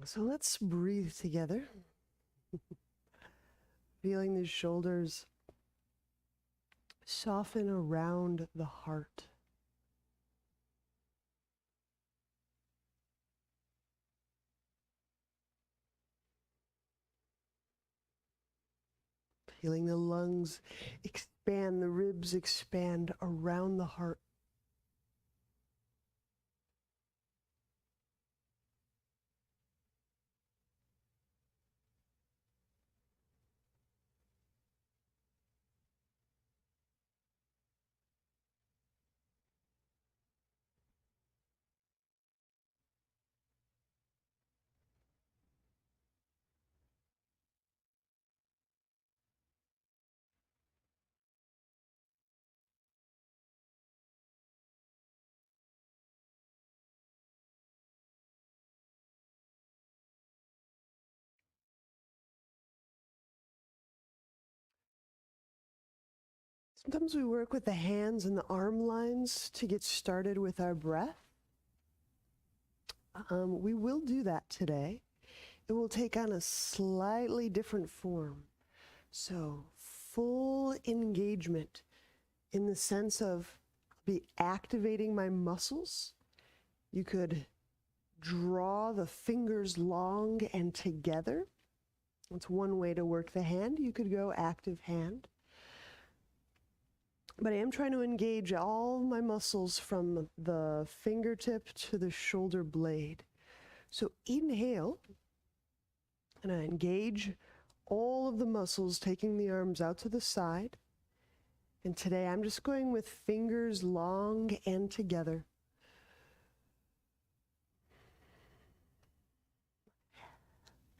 So let's breathe together. Feeling the shoulders soften around the heart. Feeling the lungs expand, the ribs expand around the heart. Sometimes we work with the hands and the arm lines to get started with our breath. We will do that today. It will take on a slightly different form. So full engagement in the sense of be activating my muscles. You could draw the fingers long and together. That's one way to work the hand. You could go active hand. But I am trying to engage all my muscles from the fingertip to the shoulder blade. So inhale, and I engage all of the muscles, taking the arms out to the side. And today I'm just going with fingers long and together.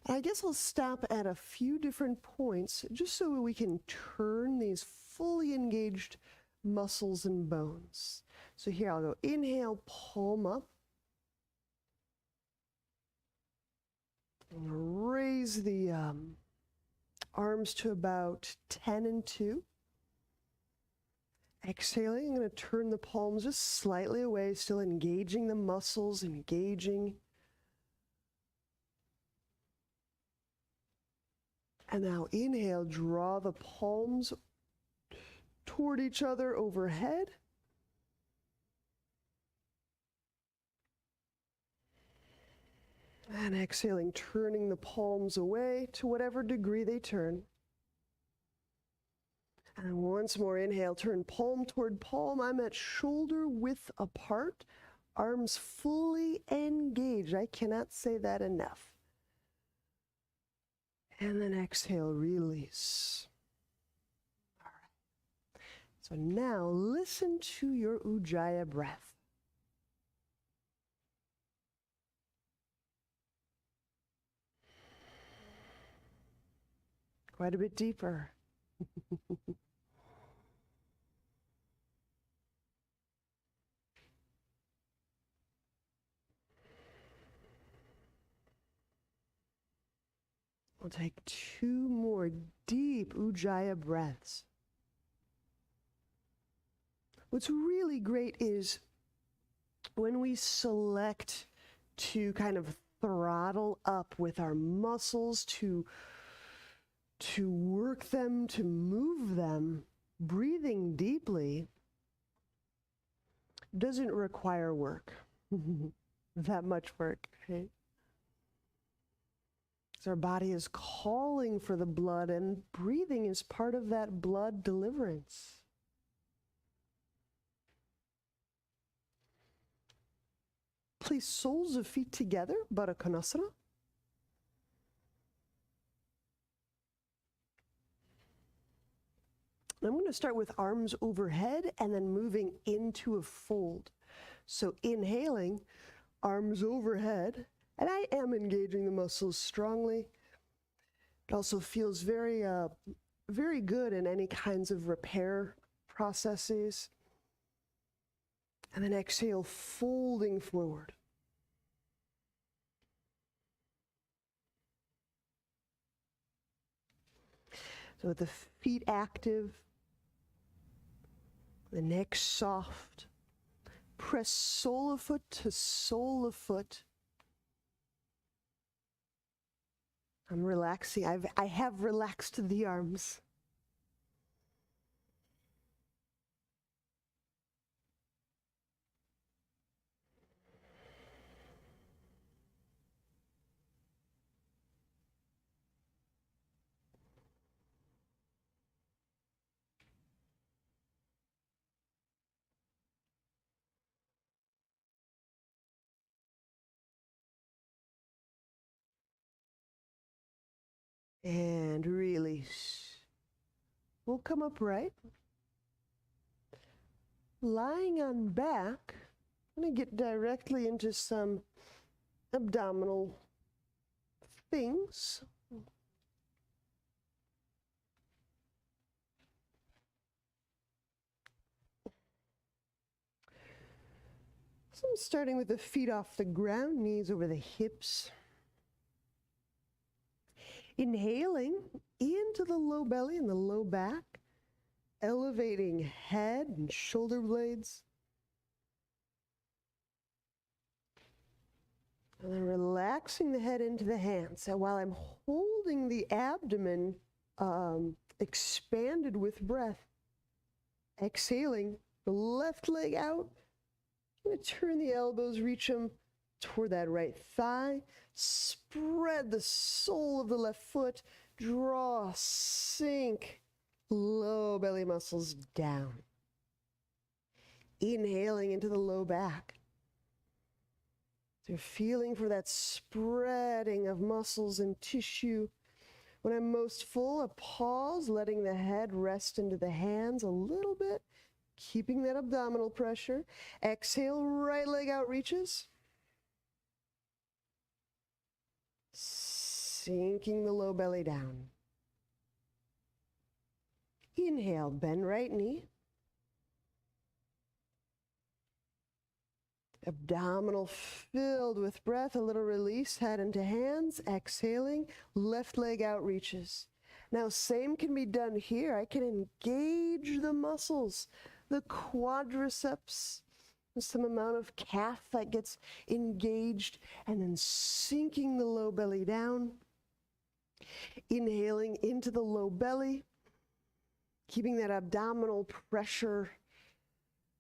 I guess I'll stop at a few different points just so we can turn these fully engaged muscles and bones. So here I'll go inhale, palm up. Raise the arms to about 10 and 2. Exhaling, I'm going to turn the palms just slightly away, still engaging the muscles, engaging. And now inhale, draw the palms toward each other overhead. And exhaling, turning the palms away to whatever degree they turn. And once more, inhale, turn palm toward palm. I'm at shoulder width apart, arms fully engaged. I cannot say that enough. And then exhale, release. All right. So now listen to your Ujjayi breath. Quite a bit deeper. We'll take 2 more deep Ujjayi breaths. What's really great is when we select to kind of throttle up with our muscles, to work them, to move them, breathing deeply doesn't require work, that much work, right? So our body is calling for the blood, and breathing is part of that blood deliverance. Place soles of feet together, Baddha Konasana. I'm going to start with arms overhead and then moving into a fold. So inhaling, arms overhead, and I am engaging the muscles strongly. It also feels very, very good in any kinds of repair processes. And then exhale, folding forward. So with the feet active, the neck soft, press sole of foot to sole of foot. I'm relaxing. I have relaxed the arms. And release. We'll come upright. Lying on back, I'm going to get directly into some abdominal things. So I'm starting with the feet off the ground, knees over the hips. Inhaling into the low belly and the low back, elevating head and shoulder blades. And then relaxing the head into the hands. So while I'm holding the abdomen expanded with breath, exhaling, the left leg out. I'm going to turn the elbows, reach them toward that right thigh. Spread the sole of the left foot. Draw, sink, low belly muscles down. Inhaling into the low back. So feeling for that spreading of muscles and tissue. When I'm most full, a pause, letting the head rest into the hands a little bit, keeping that abdominal pressure. Exhale, right leg out reaches. Sinking the low belly down. Inhale, bend right knee. Abdominal filled with breath, a little release, head into hands, exhaling, left leg out reaches. Now, same can be done here. I can engage the muscles, the quadriceps, some amount of calf that gets engaged, and then sinking the low belly down. Inhaling into the low belly, keeping that abdominal pressure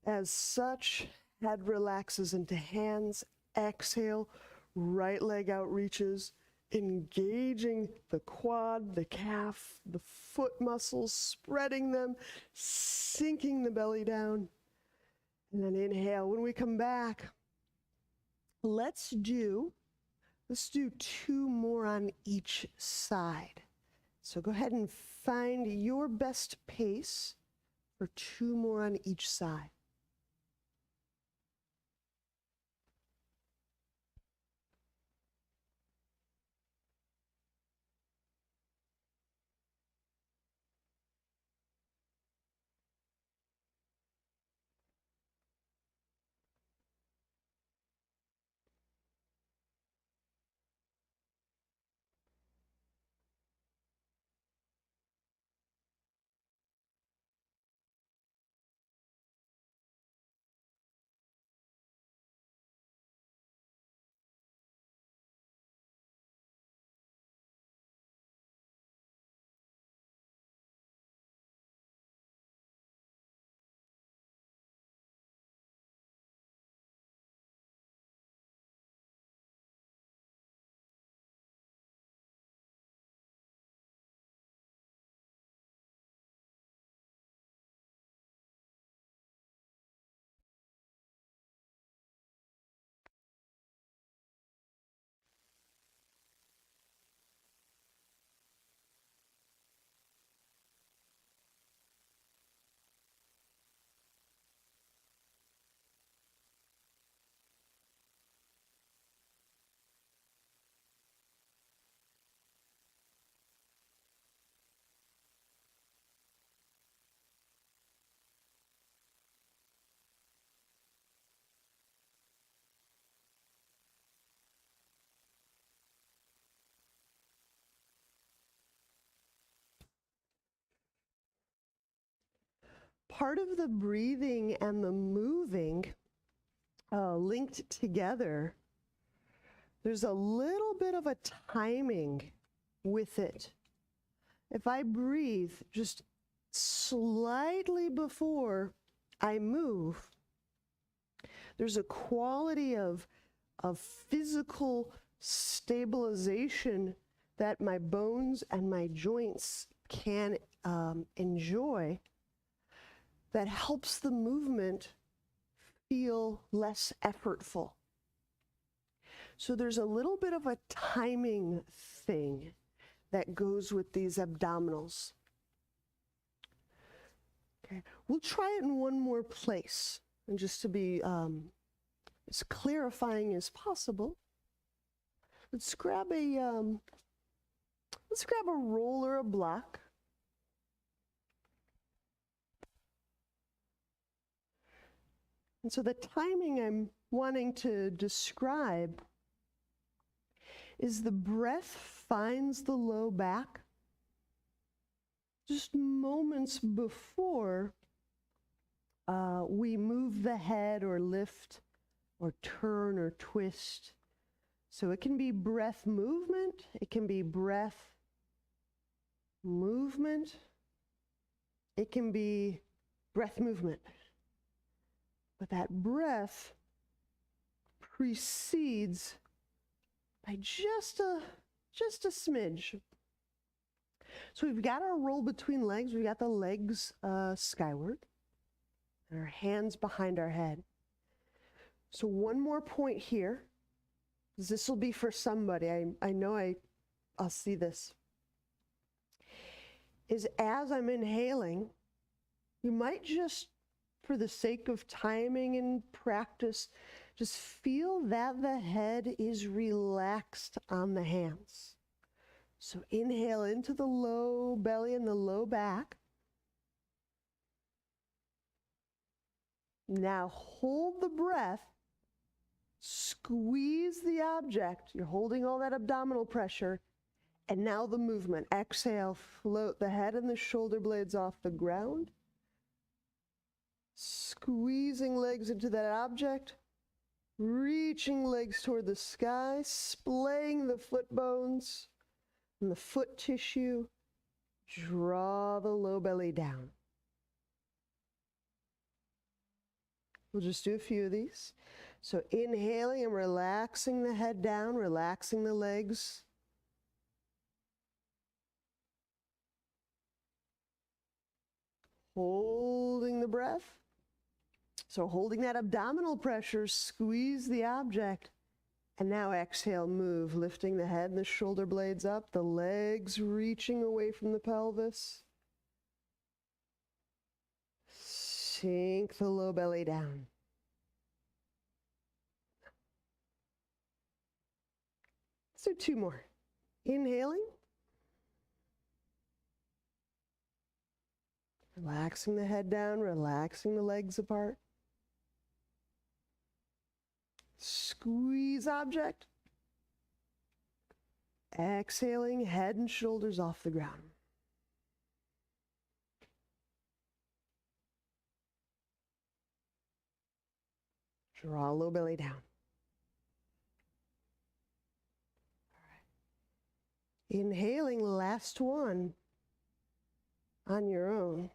as such. Head relaxes into hands. Exhale, right leg out reaches, engaging the quad, the calf, the foot muscles, spreading them, sinking the belly down. And then inhale. When we come back, let's do 2 more on each side. So go ahead and find your best pace for 2 more on each side. Part of the breathing and the moving linked together, there's a little bit of a timing with it. If I breathe just slightly before I move, there's a quality of physical stabilization that my bones and my joints can enjoy that helps the movement feel less effortful. So there's a little bit of a timing thing that goes with these abdominals. Okay, we'll try it in one more place, and just to be as clarifying as possible, let's grab a roll or a block. And so the timing I'm wanting to describe is the breath finds the low back just moments before we move the head or lift or turn or twist. So it can be breath movement, it can be breath movement, it can be breath movement. But that breath precedes by just a smidge. So we've got our roll between legs, we've got the legs skyward, and our hands behind our head. So one more point here, because this will be for somebody, I know I'll see this, is as I'm inhaling, you might just, for the sake of timing and practice, just feel that the head is relaxed on the hands. So inhale into the low belly and the low back. Now hold the breath, squeeze the object. You're holding all that abdominal pressure. And now the movement. Exhale, float the head and the shoulder blades off the ground. Squeezing legs into that object, reaching legs toward the sky, splaying the foot bones and the foot tissue. Draw the low belly down. We'll just do a few of these. So inhaling and relaxing the head down, relaxing the legs. Holding the breath. So holding that abdominal pressure, squeeze the object. And now exhale, move, lifting the head and the shoulder blades up, the legs reaching away from the pelvis. Sink the low belly down. Let's do two more. Inhaling. Relaxing the head down, relaxing the legs apart. Squeeze object. Exhaling, head and shoulders off the ground. Draw low belly down. All right. Inhaling, last one on your own.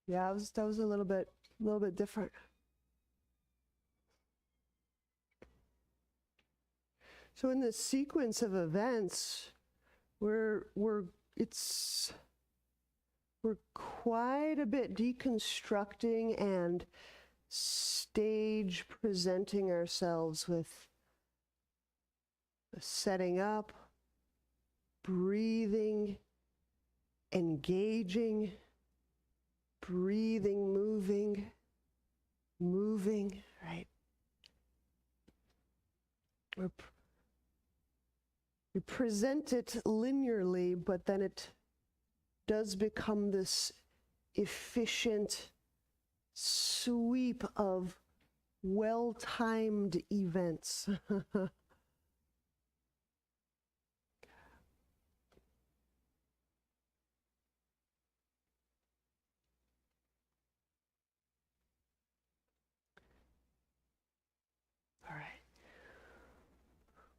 Yeah, that was a little bit different. So in this sequence of events, we're quite a bit deconstructing and stage presenting ourselves with setting up, breathing, engaging, breathing, moving, right? We present it linearly, but then it does become this efficient sweep of well-timed events.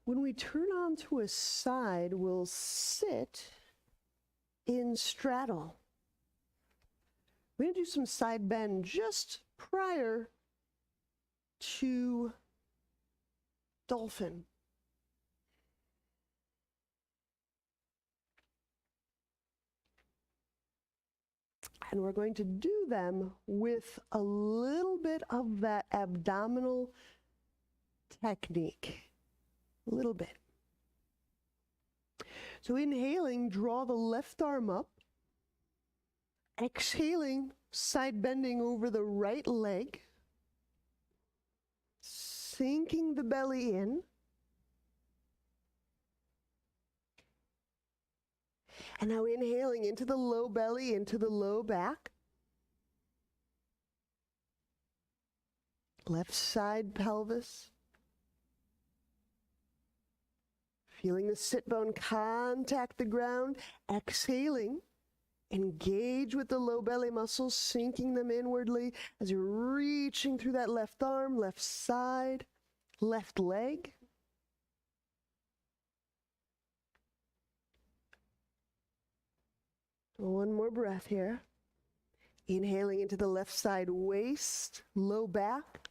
When we turn onto a side, we'll sit in straddle. We're going to do some side bend just prior to dolphin. And we're going to do them with a little bit of that abdominal technique. A little bit. So inhaling, draw the left arm up. Exhaling, side bending over the right leg. Sinking the belly in. And now inhaling into the low belly, into the low back. Left side pelvis. Feeling the sit bone contact the ground. Exhaling. Engage with the low belly muscles, sinking them inwardly as you're reaching through that left arm, left side, left leg. One more breath here. Inhaling into the left side waist, low back.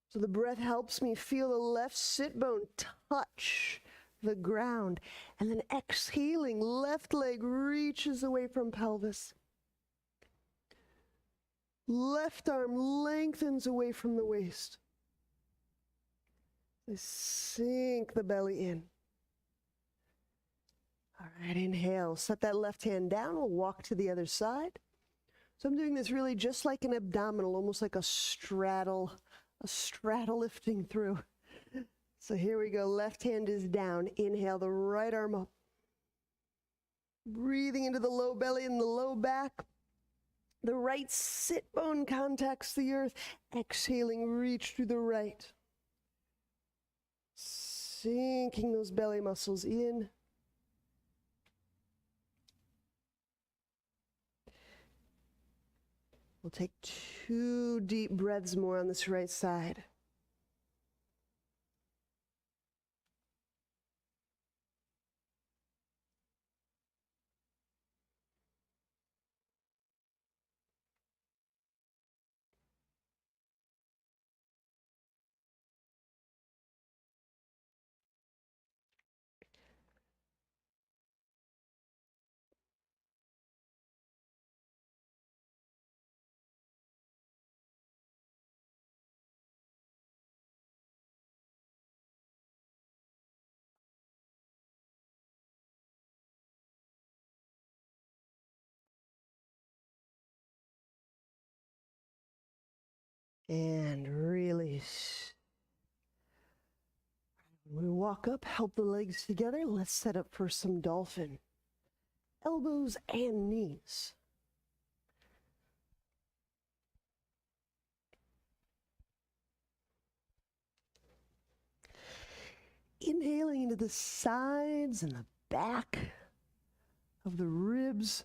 So the breath helps me feel the left sit bone touch the ground. And then exhaling, left leg reaches away from pelvis. Left arm lengthens away from the waist. Sink the belly in. All right, inhale. Set that left hand down. We'll walk to the other side. So I'm doing this really just like an abdominal, almost like a straddle lifting through. So here we go. Left hand is down. Inhale the right arm up. Breathing into the low belly and the low back. The right sit bone contacts the earth. Exhaling, reach through the right. Sinking those belly muscles in. We'll take 2 deep breaths more on this right side. And release. When we walk up, help the legs together. Let's set up for some dolphin. Elbows and knees. Inhaling into the sides and the back of the ribs,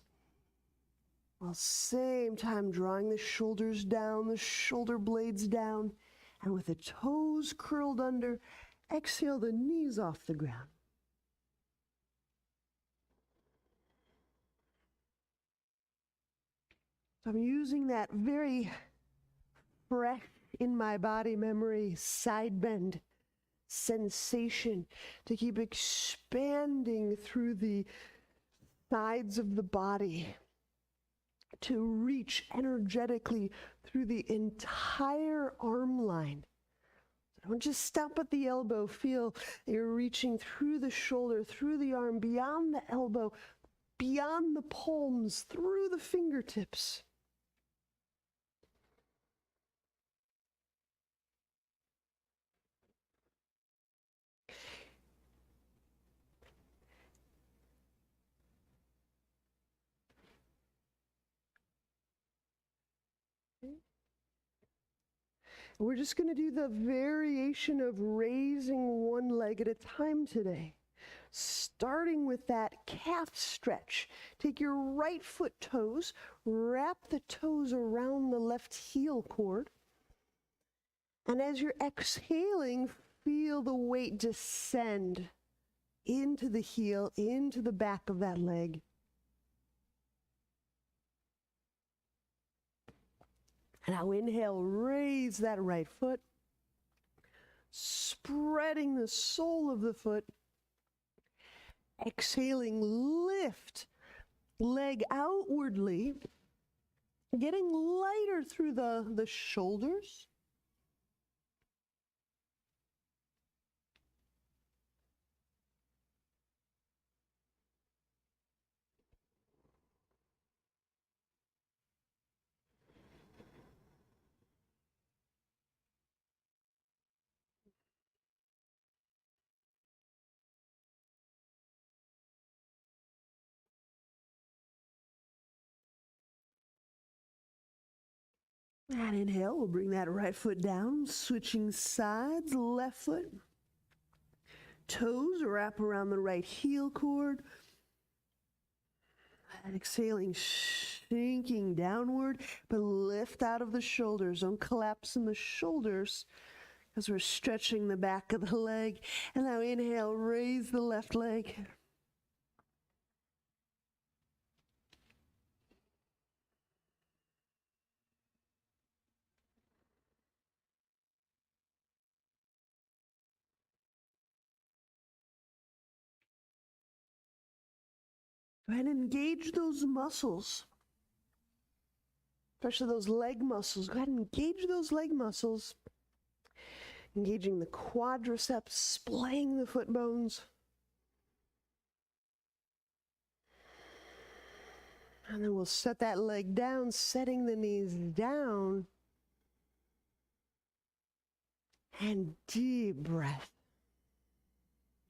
while same time drawing the shoulders down, the shoulder blades down, and with the toes curled under, exhale the knees off the ground. So I'm using that very fresh in my body memory side bend sensation to keep expanding through the sides of the body, to reach energetically through the entire arm line. Don't just stop at the elbow. Feel you're reaching through the shoulder, through the arm, beyond the elbow, beyond the palms, through the fingertips. We're just going to do the variation of raising one leg at a time today. Starting with that calf stretch. Take your right foot toes, wrap the toes around the left heel cord, And as you're exhaling, feel the weight descend into the heel, into the back of that leg. And now inhale, raise that right foot, spreading the sole of the foot. Exhaling, lift leg outwardly, getting lighter through the shoulders. And inhale, we'll bring that right foot down, switching sides, left foot. Toes wrap around the right heel cord. And exhaling, sinking downward, but lift out of the shoulders. Don't collapse in the shoulders as we're stretching the back of the leg. And now inhale, raise the left leg. Go ahead and engage those muscles, especially those leg muscles. Go ahead and engage those leg muscles, engaging the quadriceps, splaying the foot bones. And then we'll set that leg down, setting the knees down. And deep breath.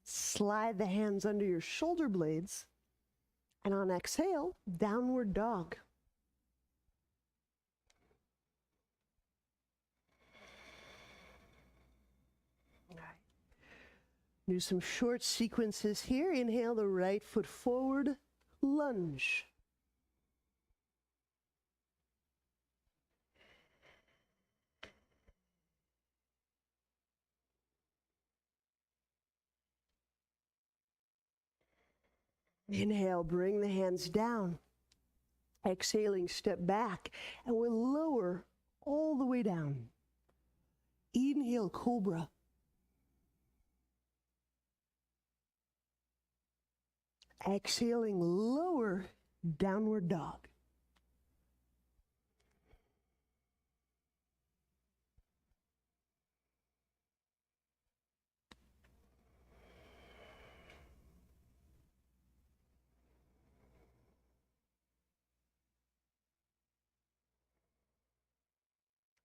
Slide the hands under your shoulder blades. And on exhale, downward dog. All right. Do some short sequences here. Inhale the right foot forward, lunge. Inhale, bring the hands down. Exhaling, step back, and we'll lower all the way down. Inhale, cobra. Exhaling, lower, downward dog.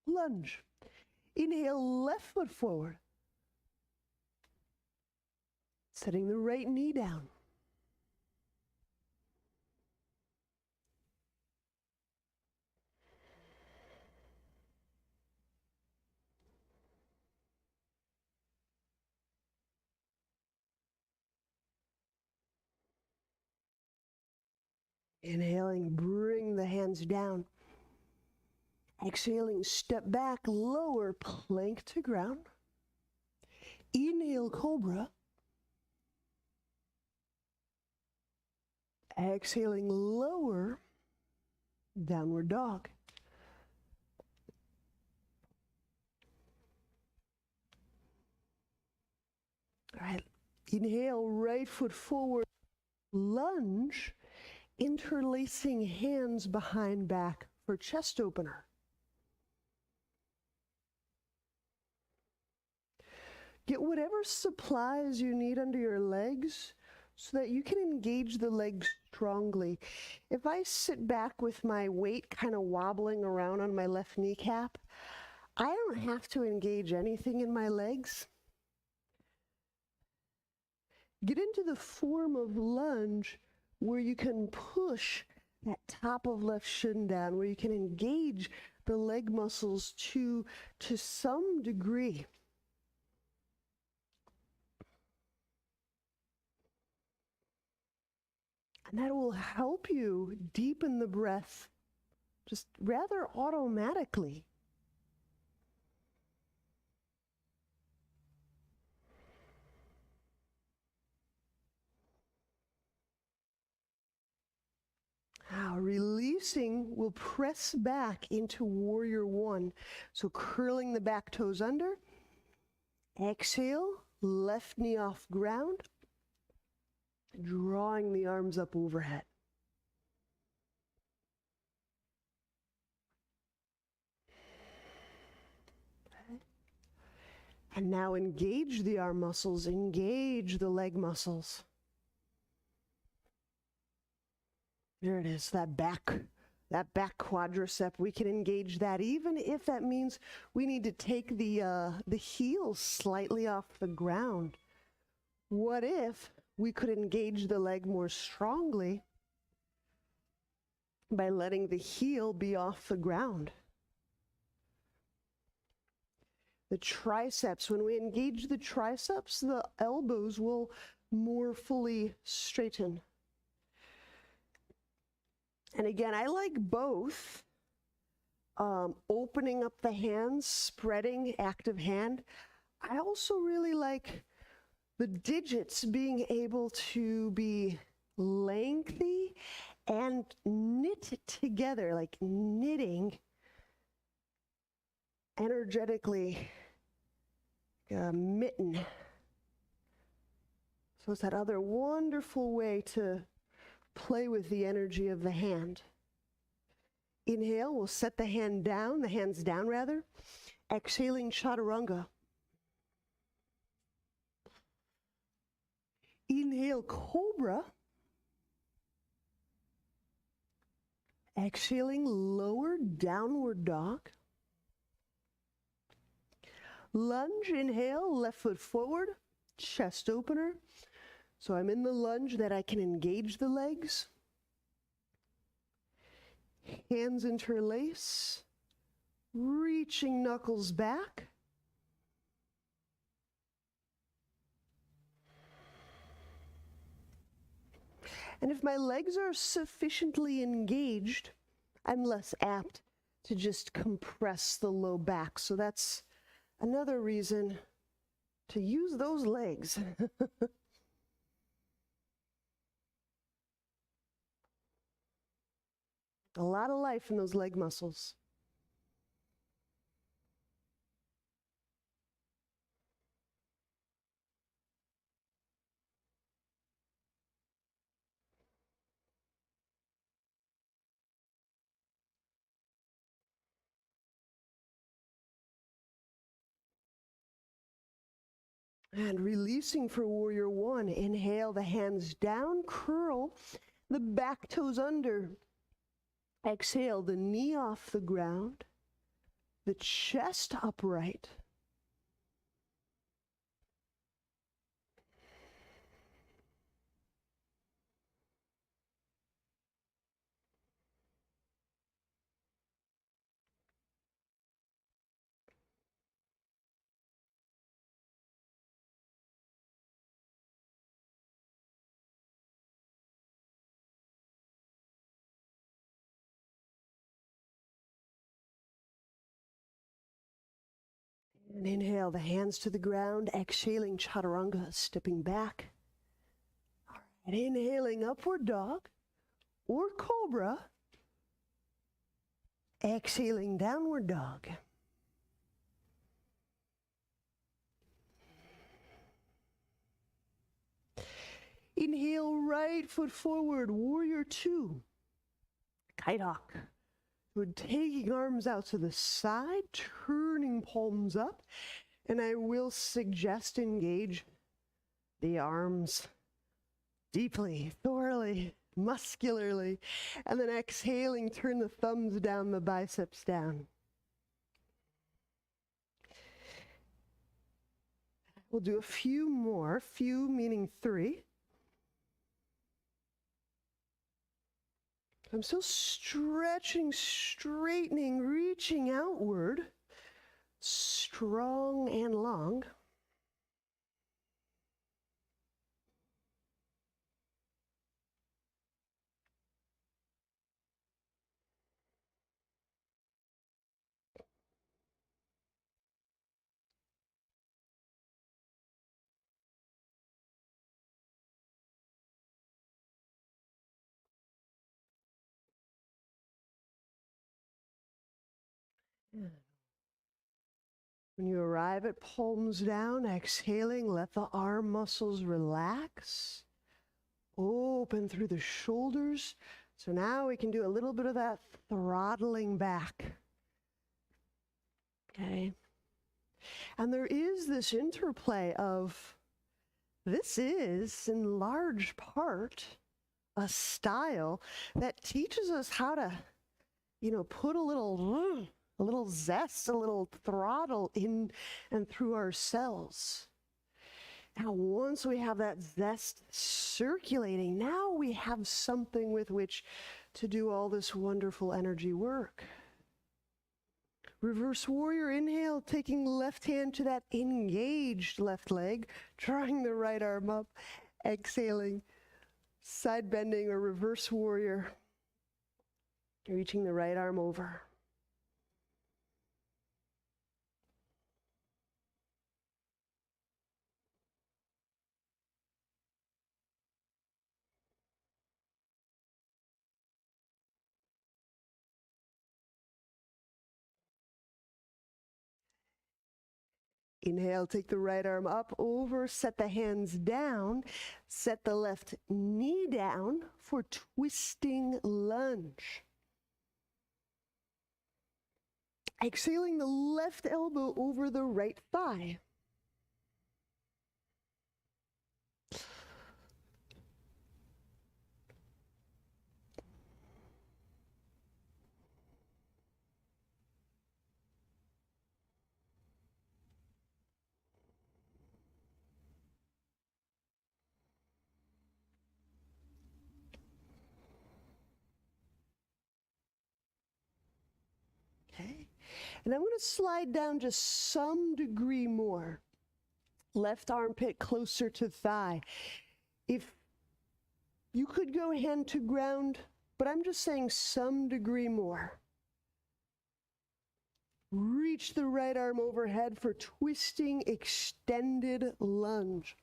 Lunge. Inhale, left foot forward. Setting the right knee down. Inhaling, bring the hands down. Exhaling, step back, lower, plank to ground. Inhale, cobra. Exhaling, lower, downward dog. All right, inhale, right foot forward, lunge, interlacing hands behind back for chest opener. Get whatever supplies you need under your legs so that you can engage the legs strongly. If I sit back with my weight kind of wobbling around on my left kneecap, I don't have to engage anything in my legs. Get into the form of lunge where you can push that top of left shin down, where you can engage the leg muscles to some degree. And that will help you deepen the breath just rather automatically. releasing, we'll press back into warrior one. So curling the back toes under. Exhale, left knee off ground. Drawing the arms up overhead. Okay. And now engage the arm muscles, engage the leg muscles. There it is, that back quadricep. We can engage that, even if that means we need to take the heels slightly off the ground. What if we could engage the leg more strongly by letting the heel be off the ground? The triceps, when we engage the triceps, the elbows will more fully straighten. And again, I like both. Opening up the hands, spreading, active hand. I also really like the digits being able to be lengthy and knit together, like knitting energetically, a mitten. So it's that other wonderful way to play with the energy of the hand. Inhale, we'll set the hands down rather. Exhaling, chaturanga. Inhale, cobra. Exhaling, lower downward dog. Lunge, inhale, left foot forward, chest opener. So I'm in the lunge that I can engage the legs. Hands interlace, reaching knuckles back. And if my legs are sufficiently engaged, I'm less apt to just compress the low back. So that's another reason to use those legs. A lot of life in those leg muscles. And releasing for warrior one. Inhale, the hands down, curl the back toes under. Exhale, the knee off the ground, the chest upright. And inhale, the hands to the ground, exhaling, chaturanga, stepping back. All right, inhaling, upward dog or cobra. Exhaling, downward dog. Inhale, right foot forward, warrior two. Kite hawk. We're taking arms out to the side, turning palms up, and I will suggest engage the arms deeply, thoroughly, muscularly, and then exhaling, turn the thumbs down, the biceps down. We'll do a few more, few meaning 3. I'm still stretching, straightening, reaching outward, strong and long. When you arrive at palms down, exhaling, let the arm muscles relax. Open through the shoulders. So now we can do a little bit of that throttling back. Okay. And there is this interplay of, this is in large part a style that teaches us how to, put a little zest, a little throttle in and through our cells. Now, once we have that zest circulating, now we have something with which to do all this wonderful energy work. Reverse warrior, inhale, taking left hand to that engaged left leg, drawing the right arm up, exhaling, side bending or reverse warrior, reaching the right arm over. Inhale, take the right arm up, over, set the hands down, set the left knee down for twisting lunge. Exhaling the left elbow over the right thigh. Okay. And I'm going to slide down just some degree more. Left armpit closer to thigh. If you could go hand to ground, but I'm just saying some degree more. Reach the right arm overhead for twisting extended lunge.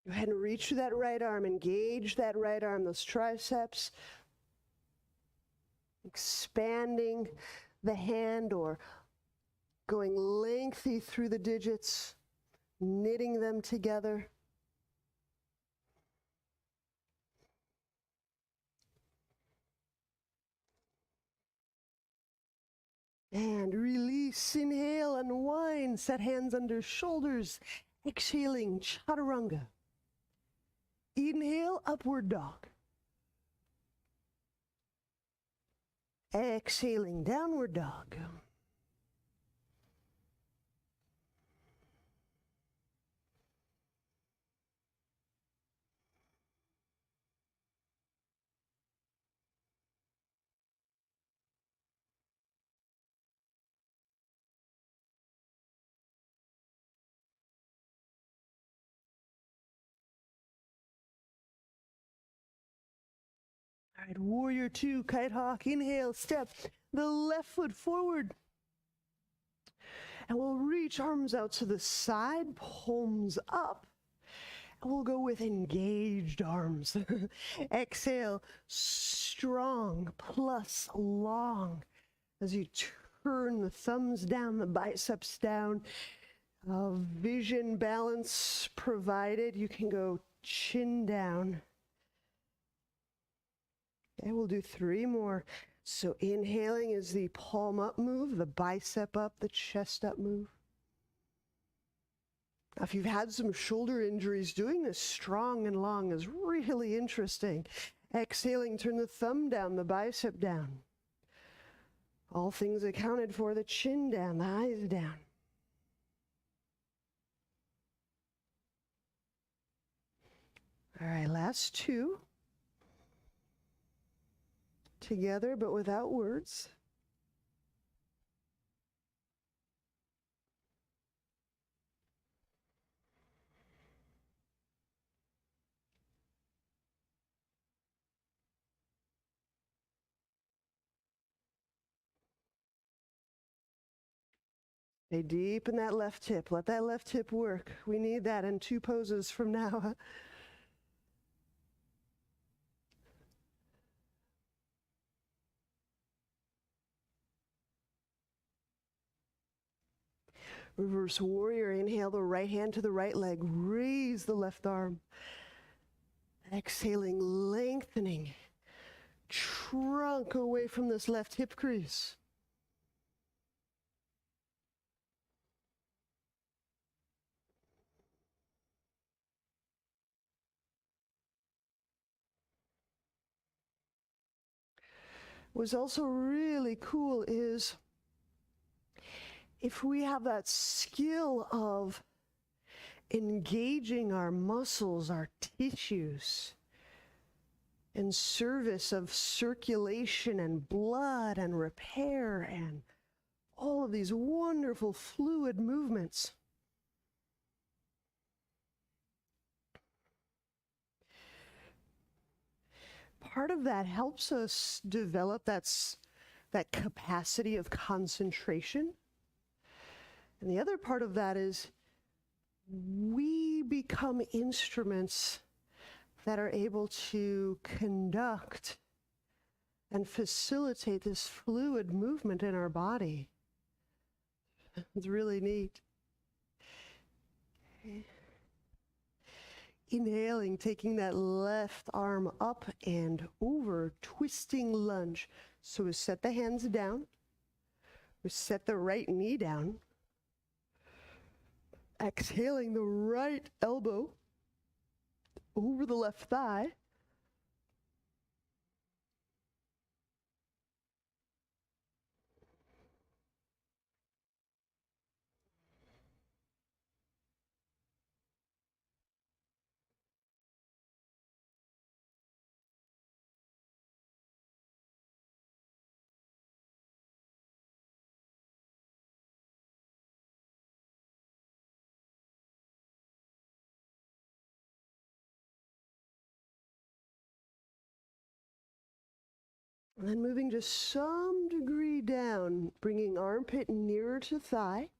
Go ahead and reach through that right arm, engage that right arm, those triceps, expanding the hand or going lengthy through the digits, knitting them together. And release, inhale, unwind, set hands under shoulders, exhaling, chaturanga. Inhale, upward dog. Exhaling, downward dog. All right, warrior two, kite hawk, inhale, step the left foot forward. And we'll reach arms out to the side, palms up. And we'll go with engaged arms. Exhale, strong plus long. As you turn the thumbs down, the biceps down. Vision balance provided. You can go chin down. Okay, we'll do 3 more. So inhaling is the palm up move, the bicep up, the chest up move. Now, if you've had some shoulder injuries, doing this strong and long is really interesting. Exhaling, turn the thumb down, the bicep down. All things accounted for, the chin down, the eyes down. All right, last 2. Together, but without words. Stay deep in that left hip. Let that left hip work. We need that in 2 poses from now. Reverse warrior. Inhale the right hand to the right leg. Raise the left arm. Exhaling, lengthening. Trunk away from this left hip crease. What's also really cool is if we have that skill of engaging our muscles, our tissues, in service of circulation and blood and repair and all of these wonderful fluid movements. Part of that helps us develop that capacity of concentration. And the other part of that is we become instruments that are able to conduct and facilitate this fluid movement in our body. It's really neat. Okay. Inhaling, taking that left arm up and over, twisting lunge. So we set the hands down. We set the right knee down. Exhaling the right elbow over the left thigh. And then moving just some degree down, bringing armpit nearer to thigh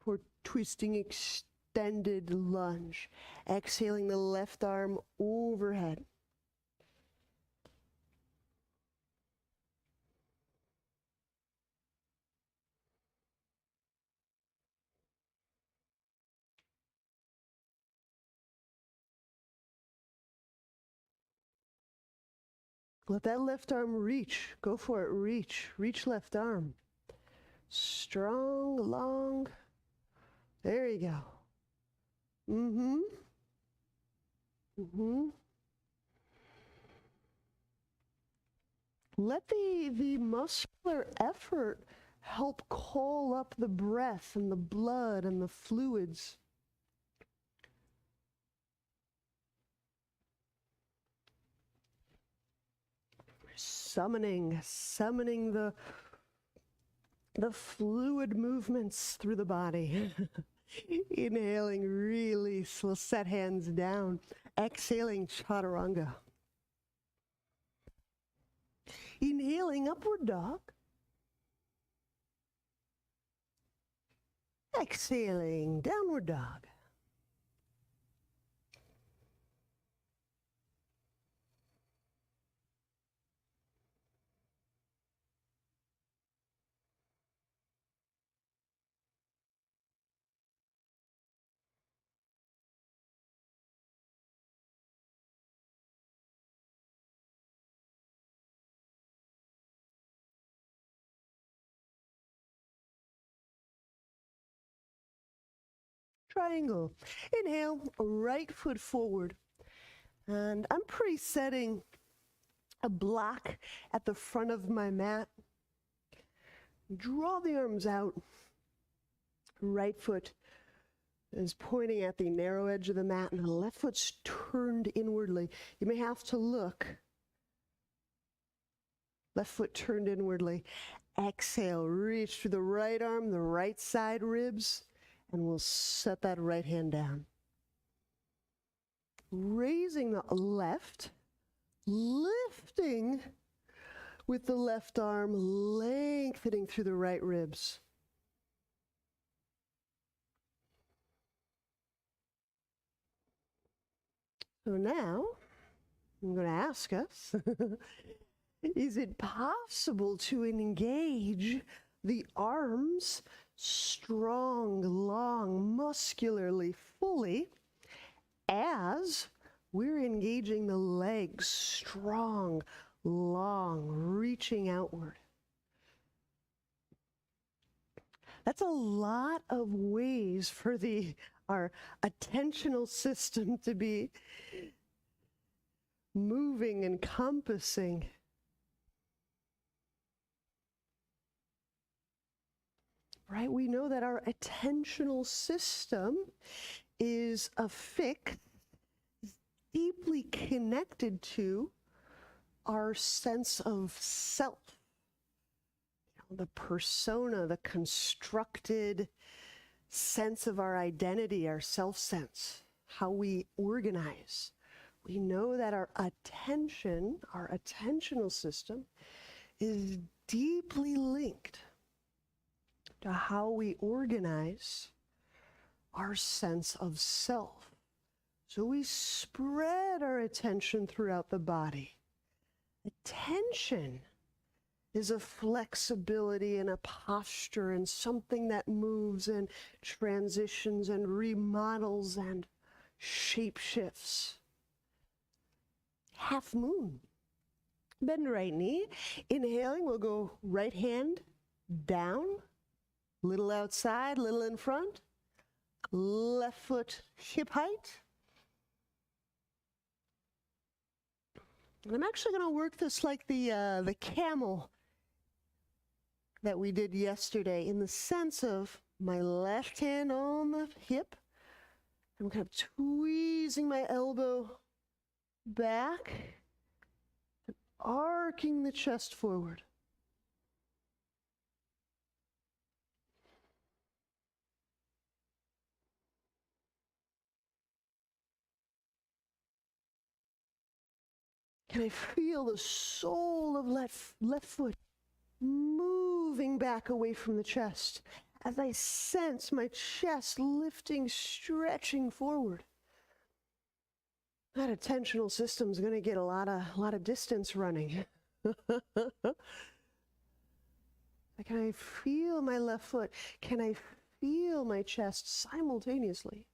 for twisting extended lunge. Exhaling the left arm overhead. Let that left arm reach. Go for it. Reach. Reach left arm. Strong, long. There you go. Mm-hmm. Mm-hmm. Let the muscular effort help call up the breath and the blood and the fluids. Summoning the fluid movements through the body. Inhaling, release. We'll set hands down. Exhaling, chaturanga. Inhaling, upward dog. Exhaling, downward dog. Triangle. Inhale, right foot forward. And I'm presetting a block at the front of my mat. Draw the arms out. Right foot is pointing at the narrow edge of the mat, and the left foot's turned inwardly. You may have to look. Left foot turned inwardly. Exhale, reach through the right arm, the right side ribs, and we'll set that right hand down. Raising the left, lifting with the left arm, lengthening through the right ribs. So now, I'm going to ask us, is it possible to engage the arms strong, long, muscularly, fully, as we're engaging the legs strong, long, reaching outward? That's a lot of ways for our attentional system to be moving, encompassing. Right? We know that our attentional system is affixed, deeply connected to our sense of self. The persona, the constructed sense of our identity, our self-sense, how we organize. We know that our attention, our attentional system, is deeply linked to how we organize our sense of self. So we spread our attention throughout the body. Attention is a flexibility and a posture and something that moves and transitions and remodels and shape shifts. Half moon. Bend right knee. Inhaling, we'll go right hand down, little outside, little in front. Left foot hip height. And I'm actually going to work this like the camel that we did yesterday, in the sense of my left hand on the hip. I'm kind of tweezing my elbow back and arcing the chest forward. Can I feel the sole of left foot moving back away from the chest as I sense my chest lifting, stretching forward? That attentional system is going to get a lot of distance running. Can I feel my left foot? Can I feel my chest simultaneously?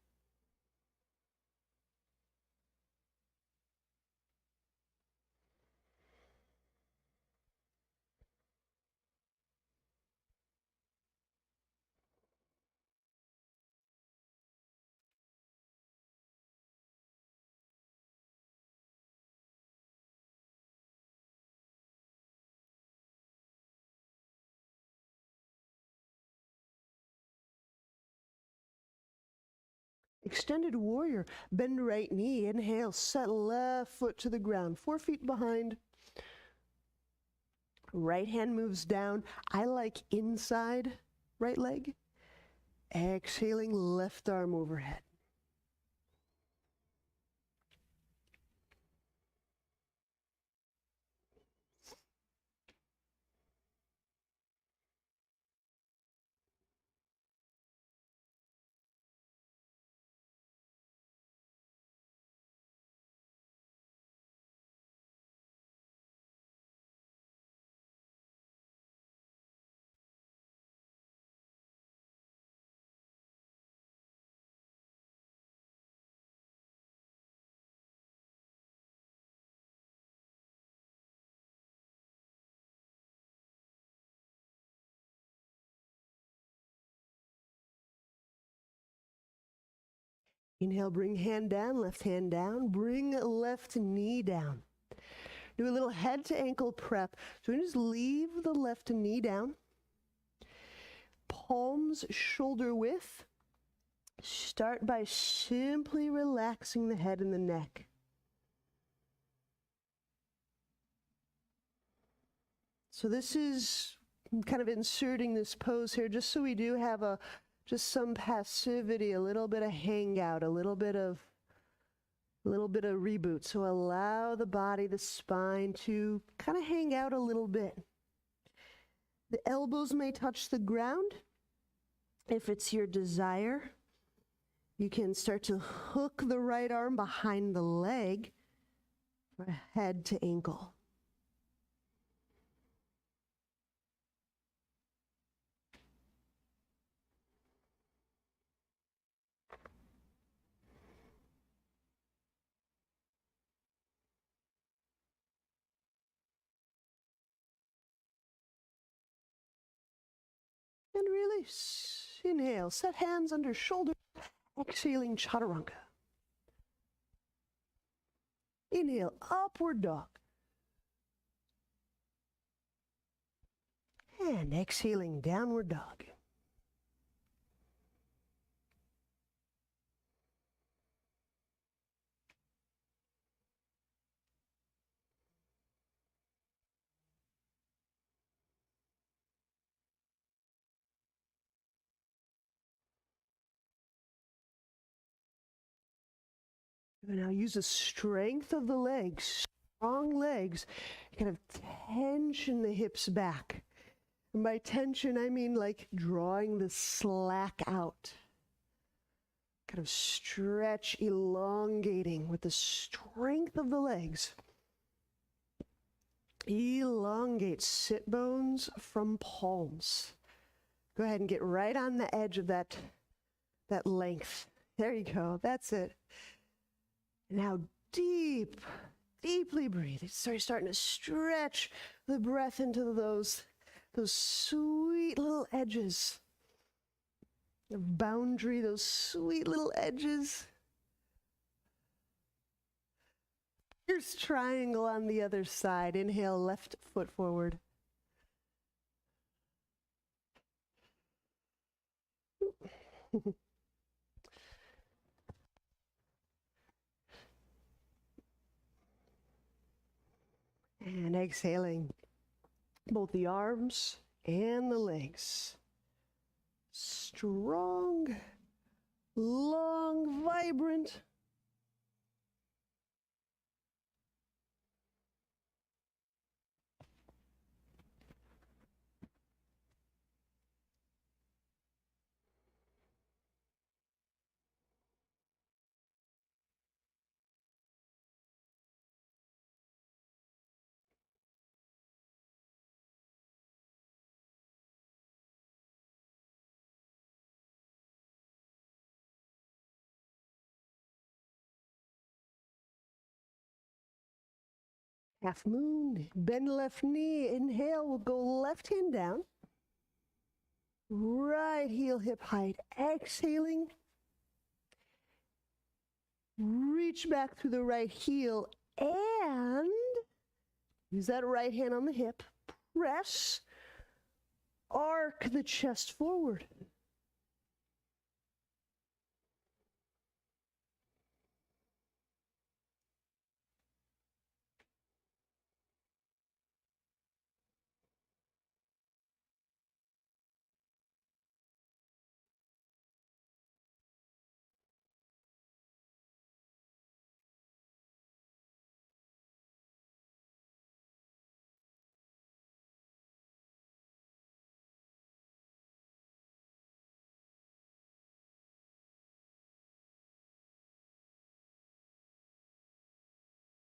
Extended warrior, bend right knee, inhale, set left foot to the ground, 4 feet behind. Right hand moves down. I like inside right leg. Exhaling, left arm overhead. Inhale, bring hand down, left hand down, bring left knee down. Do a little head to ankle prep. So we just leave the left knee down. Palms shoulder width. Start by simply relaxing the head and the neck. So this is kind of inserting this pose here just so we do have just some passivity, a little bit of hangout, a little bit of reboot. So allow the body, the spine to kind of hang out a little bit. The elbows may touch the ground if it's your desire. You can start to hook the right arm behind the leg, from head to ankle. And release. Inhale, set hands under shoulders, exhaling chaturanga. Inhale, upward dog. And exhaling, downward dog. Now use the strength of the legs, strong legs, kind of tension the hips back. And by tension, I mean like drawing the slack out. Kind of stretch, elongating with the strength of the legs. Elongate sit bones from palms. Go ahead and get right on the edge of that length. There you go. That's it. Now deeply breathe. Start starting to stretch the breath into those sweet little edges. The boundary, those sweet little edges. Here's triangle on the other side. Inhale, left foot forward. And exhaling, both the arms and the legs. Strong, long, vibrant. Half moon, bend left knee, inhale, we'll go left hand down. Right heel hip height, exhaling. Reach back through the right heel and use that right hand on the hip. Press, arc the chest forward.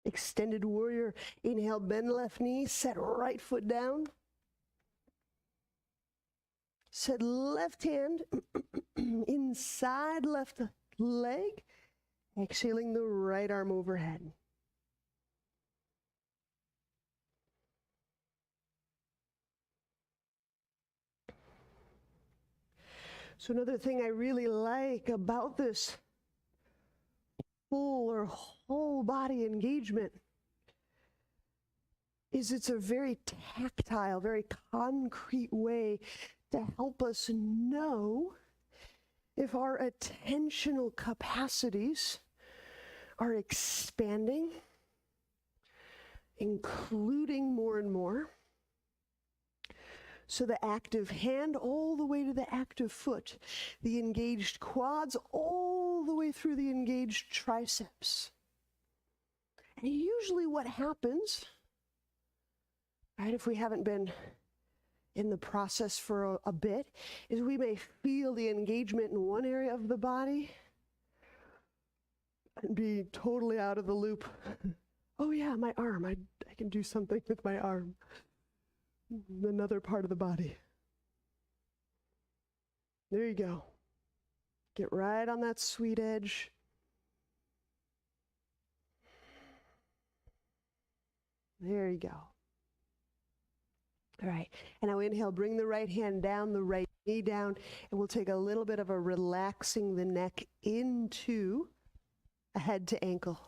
Extended warrior, inhale, bend left knee, set right foot down. Set left hand inside left leg, exhaling the right arm overhead. So another thing I really like about this full or whole body engagement is it's a very tactile, very concrete way to help us know if our attentional capacities are expanding, including more and more. So the active hand all the way to the active foot, the engaged quads all the way through the engaged triceps. And usually what happens, right, if we haven't been in the process for a bit, is we may feel the engagement in one area of the body, and be totally out of the loop. Oh yeah, my arm, I can do something with my arm. Another part of the body. There you go. Get right on that sweet edge. There you go. All right, and now inhale, bring the right hand down, the right knee down, and we'll take a little bit of a relaxing the neck into a head to ankle.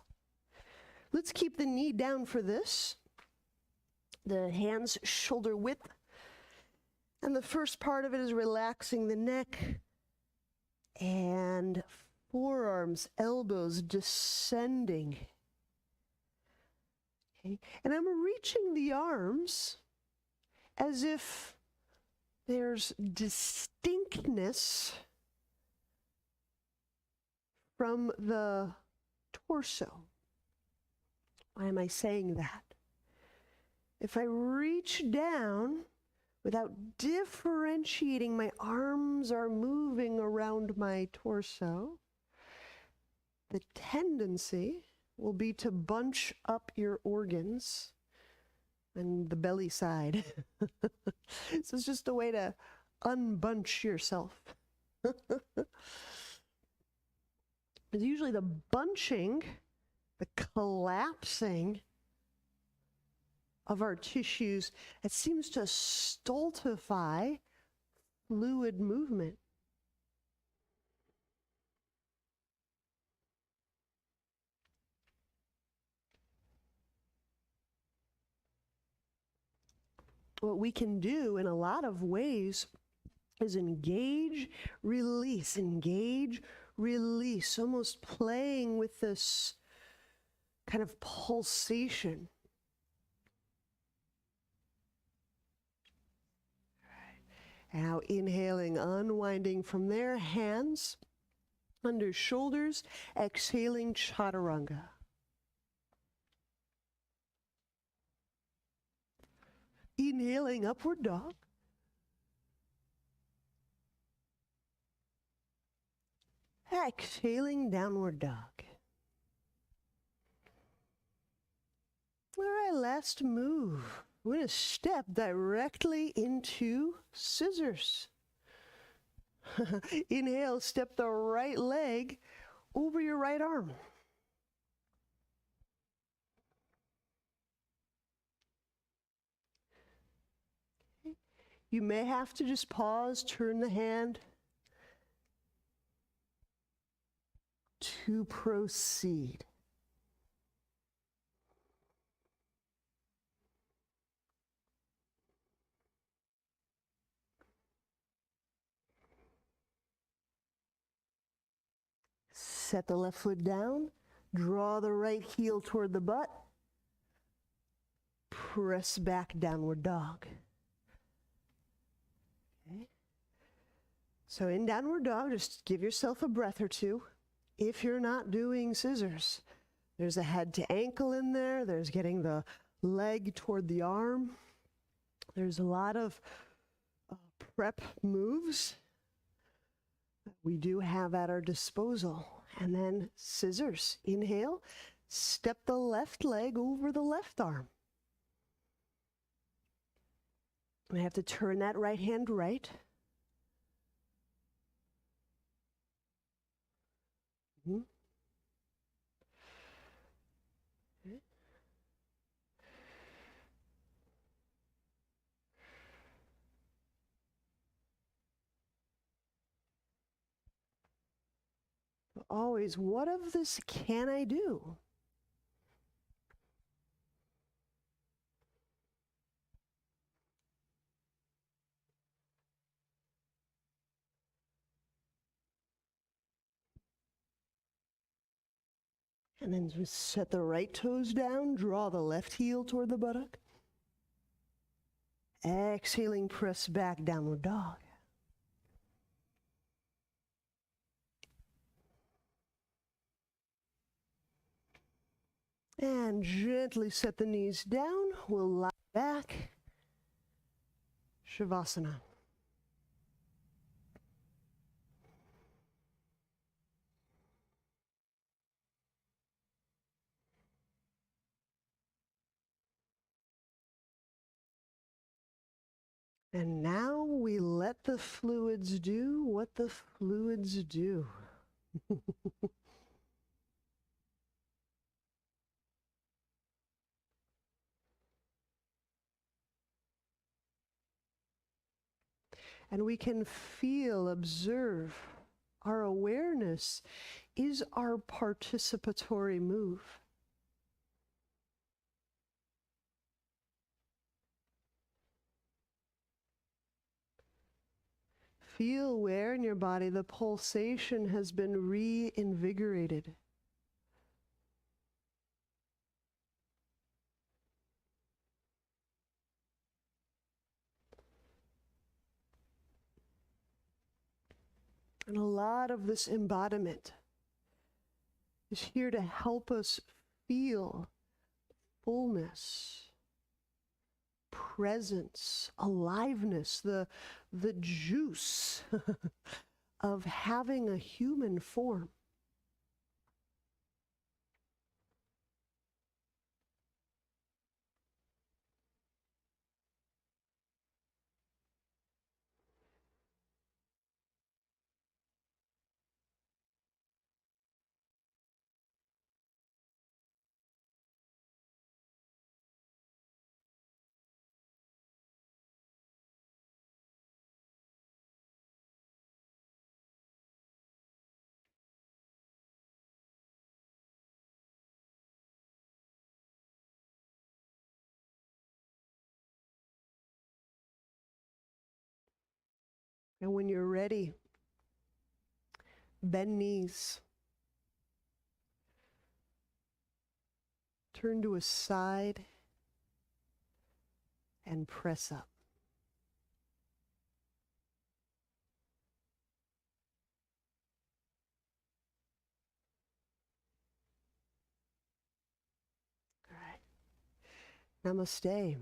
Let's keep the knee down for this. The hands shoulder width. And the first part of it is relaxing the neck and forearms, elbows descending. Okay. And I'm reaching the arms as if there's distinctness from the torso. Why am I saying that? If I reach down without differentiating, my arms are moving around my torso, the tendency will be to bunch up your organs and the belly side. So it's just a way to unbunch yourself. It's usually the bunching, the collapsing of our tissues that seems to stultify fluid movement. What we can do in a lot of ways is engage, release, almost playing with this kind of pulsation. Now inhaling, unwinding from there, hands under shoulders, exhaling chaturanga. Inhaling, upward dog. Exhaling, downward dog. All right, last move. We're going to step directly into scissors. Inhale, step the right leg over your right arm. You may have to just pause, turn the hand to proceed. Set the left foot down, draw the right heel toward the butt, press back, downward dog. Okay. So in downward dog, just give yourself a breath or two. If you're not doing scissors, there's a head to ankle in there, there's getting the leg toward the arm. There's a lot of prep moves that we do have at our disposal. And then scissors. Inhale, step the left leg over the left arm. I have to turn that right hand right. Okay. Always, what of this can I do? And then just set the right toes down, draw the left heel toward the buttock. Exhaling, press back, downward dog. And gently set the knees down. We'll lie back. Shavasana. And now we let the fluids do what the fluids do. And we can feel, observe. Our awareness is our participatory move. Feel where in your body the pulsation has been reinvigorated. And a lot of this embodiment is here to help us feel fullness, presence, aliveness, the juice of having a human form. And when you're ready, bend knees. Turn to a side and press up. All right. Namaste.